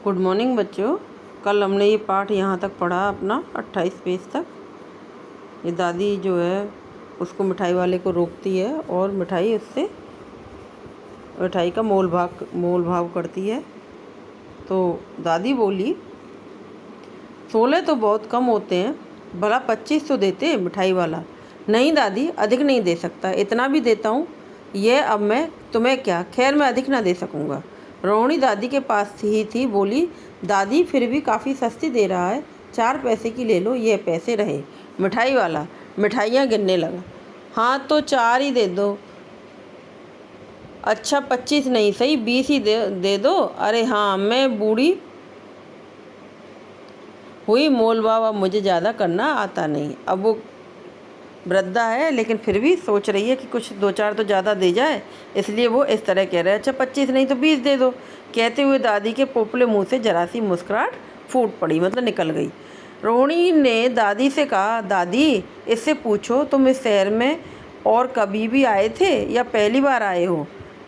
Good morning बच्चों। कल हमने ये पाठ यहाँ तक पढ़ा अपना 28 पेज तक। ये दादी जो है उसको मिठाई वाले को रोकती है और मिठाई का मोल भाव करती है। तो दादी बोली, 16 तो बहुत कम होते हैं, भला 25 तो देते मिठाई वाला। नहीं दादी, अधिक नहीं दे सकता, इतना भी देता हूँ। यह अब मैं तुम्हें क्या, खैर मैं अधिक ना दे सकूँगा। रोहिणी दादी के पास ही थी, बोली, दादी फिर भी काफ़ी सस्ती दे रहा है, 4 पैसे की ले लो, ये पैसे रहे। मिठाई वाला मिठाइयाँ गिनने लगा। हाँ तो 4 ही दे दो। अच्छा 25 नहीं सही, 20 ही दे दो। अरे हाँ, मैं बूढ़ी हुई, मोल भाव अब मुझे ज़्यादा करना आता नहीं। अब वो वृद्धा है लेकिन फिर भी सोच रही है कि कुछ 2-4 तो ज़्यादा दे जाए, इसलिए वो इस तरह कह रहे हैं। अच्छा 25 नहीं तो 20 दे दो। कहते हुए दादी के पोपले मुंह से जरा सी मुस्कुराहट फूट पड़ी, मतलब निकल गई। रोहिणी ने दादी से कहा, दादी इससे पूछो तुम इस शहर में और कभी भी आए थे या पहली बार आए हो?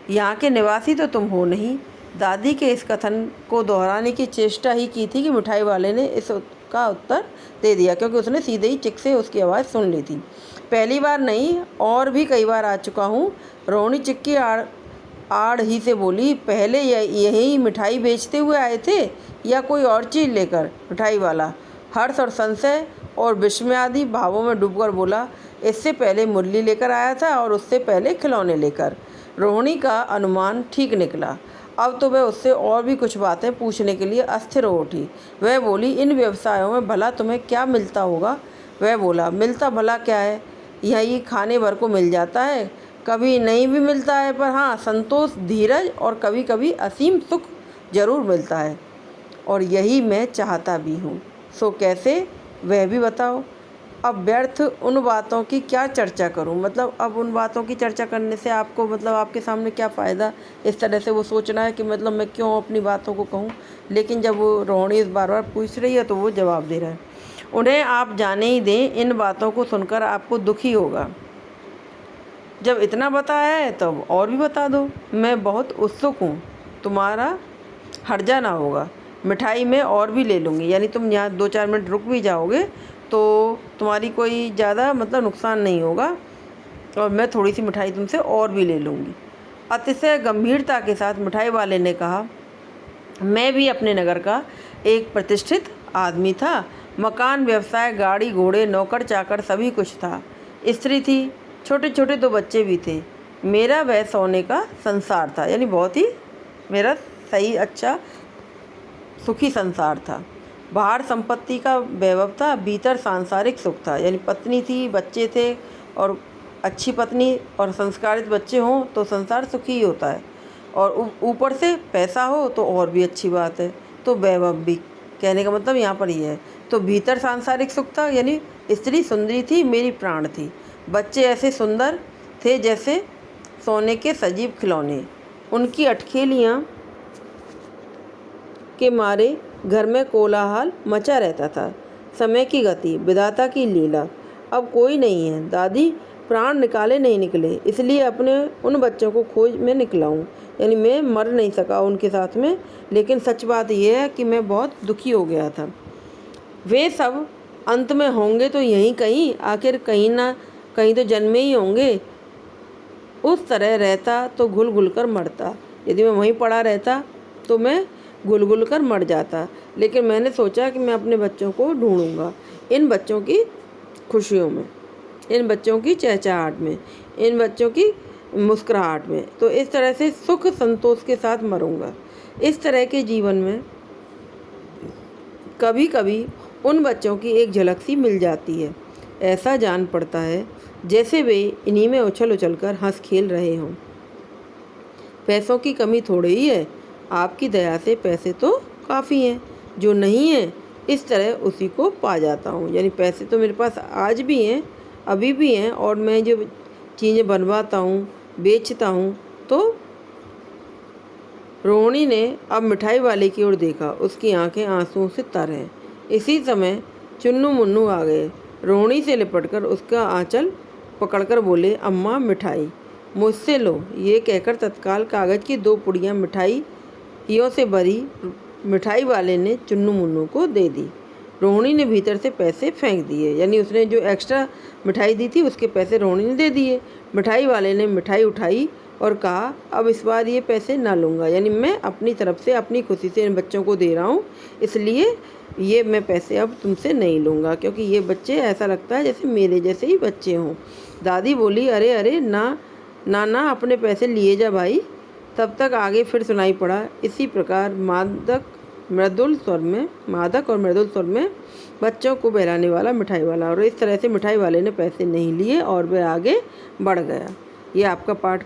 यहाँ के निवासी तो तुम हो नहीं। दादी के इस कथन को दोहराने की चेष्टा ही की थी कि मिठाई वाले ने इसका उत्तर दे दिया, क्योंकि उसने सीधे ही चिक से उसकी आवाज़ सुन ली थी। पहली बार नहीं, और भी कई बार आ चुका हूँ। रोहिणी चिक की आड़ ही से बोली, पहले यही मिठाई बेचते हुए आए थे या कोई और चीज़ लेकर? मिठाई वाला हर्ष और संशय और विस्मय आदि भावों में डूबकर बोला, इससे पहले मुरली लेकर आया था और उससे पहले खिलौने लेकर। रोहिणी का अनुमान ठीक निकला। अब तो वह उससे और भी कुछ बातें पूछने के लिए अस्थिर हो उठी। वह बोली, इन व्यवसायों में भला तुम्हें क्या मिलता होगा? वह बोला, मिलता भला क्या है, यही खाने भर को मिल जाता है, कभी नहीं भी मिलता है, पर हाँ संतोष, धीरज और कभी कभी असीम सुख जरूर मिलता है, और यही मैं चाहता भी हूँ। सो कैसे, वह भी बताओ। अब व्यर्थ उन बातों की क्या चर्चा करूं, मतलब अब उन बातों की चर्चा करने से आपको, मतलब आपके सामने क्या फ़ायदा? इस तरह से वो सोचना है कि मतलब मैं क्यों अपनी बातों को कहूं। लेकिन जब वो रोहिणी इस बार पूछ रही है तो वो जवाब दे रहा है। उन्हें आप जाने ही दें, इन बातों को सुनकर आपको दुखी होगा। जब इतना बताया है तब और भी बता दो। मैं बहुत उत्सुक हूँ, तुम्हारा हर्जा ना होगा। मिठाई में और भी ले लूँगी, यानी तुम यहाँ 2-4 मिनट रुक भी जाओगे तो तुम्हारी कोई ज़्यादा मतलब नुकसान नहीं होगा, और मैं थोड़ी सी मिठाई तुमसे और भी ले लूँगी। अतिशय गंभीरता के साथ मिठाई वाले ने कहा, मैं भी अपने नगर का एक प्रतिष्ठित आदमी था। मकान, व्यवसाय, गाड़ी घोड़े, नौकर चाकर सभी कुछ था। स्त्री थी, छोटे छोटे 2 बच्चे भी थे। मेरा वह सोने का संसार था, यानी बहुत ही मेरा सही अच्छा सुखी संसार था। बाहर संपत्ति का वैभव था, भीतर सांसारिक सुख था, यानी पत्नी थी, बच्चे थे, और अच्छी पत्नी और संस्कारित बच्चे हों तो संसार सुखी ही होता है, और ऊपर से पैसा हो तो और भी अच्छी बात है। तो वैभव भी, कहने का मतलब यहाँ पर ये है। तो भीतर सांसारिक सुख था, यानी स्त्री सुंदरी थी, मेरी प्राण थी। बच्चे ऐसे सुंदर थे जैसे सोने के सजीव खिलौने। उनकी अटखेलियाँ के मारे घर में कोलाहल मचा रहता था। समय की गति, विधाता की लीला। अब कोई नहीं है। दादी प्राण निकाले नहीं निकले, इसलिए अपने उन बच्चों को खोज में निकला हूँ, यानी मैं मर नहीं सका उनके साथ में। लेकिन सच बात यह है कि मैं बहुत दुखी हो गया था। वे सब अंत में होंगे तो यहीं कहीं, आखिर कहीं ना कहीं तो जन्मे ही होंगे। उस तरह रहता तो घुल घुल कर मरता। यदि मैं वहीं पड़ा रहता तो मैं घुल घुल कर मर जाता। लेकिन मैंने सोचा कि मैं अपने बच्चों को ढूंढूंगा, इन बच्चों की खुशियों में, इन बच्चों की चहचहाहट में, इन बच्चों की मुस्कुराहट में। तो इस तरह से सुख संतोष के साथ मरूंगा। इस तरह के जीवन में कभी कभी उन बच्चों की एक झलक सी मिल जाती है। ऐसा जान पड़ता है जैसे वे इन्हीं में उछल उछल कर हंस खेल रहे हों। पैसों की कमी थोड़ी ही है, आपकी दया से पैसे तो काफ़ी हैं। जो नहीं है इस तरह उसी को पा जाता हूँ, यानी पैसे तो मेरे पास आज भी हैं, अभी भी हैं, और मैं जो चीज़ें बनवाता हूँ, बेचता हूँ। तो रोहिणी ने अब मिठाई वाले की ओर देखा, उसकी आंखें आंसुओं से तर हैं। इसी समय चुन्नू मुन्नू आ गए। रोहिणी से लिपटकर उसका आंचल पकड़कर बोले, अम्मा मिठाई मुझसे लो। ये कहकर तत्काल कागज़ की 2 पुड़ियाँ मिठाइयों से भरी मिठाई वाले ने चुन्नू मुन्नू को दे दी। रोहिणी ने भीतर से पैसे फेंक दिए, यानी उसने जो एक्स्ट्रा मिठाई दी थी उसके पैसे रोहिणी ने दे दिए। मिठाई वाले ने मिठाई उठाई और कहा, अब इस बार ये पैसे ना लूँगा, यानी मैं अपनी तरफ से अपनी खुशी से इन बच्चों को दे रहा हूँ, इसलिए ये मैं पैसे अब तुमसे नहीं लूँगा, क्योंकि ये बच्चे ऐसा लगता है जैसे मेरे जैसे ही बच्चे हों। दादी बोली, अरे अरे ना ना ना, अपने पैसे लिए जा भाई। तब तक आगे फिर सुनाई पड़ा इसी प्रकार मादक और मृदुल स्वर में बच्चों को बहलाने वाला मिठाई वाला। और इस तरह से मिठाई वाले ने पैसे नहीं लिए और वह आगे बढ़ गया। ये आपका पाठ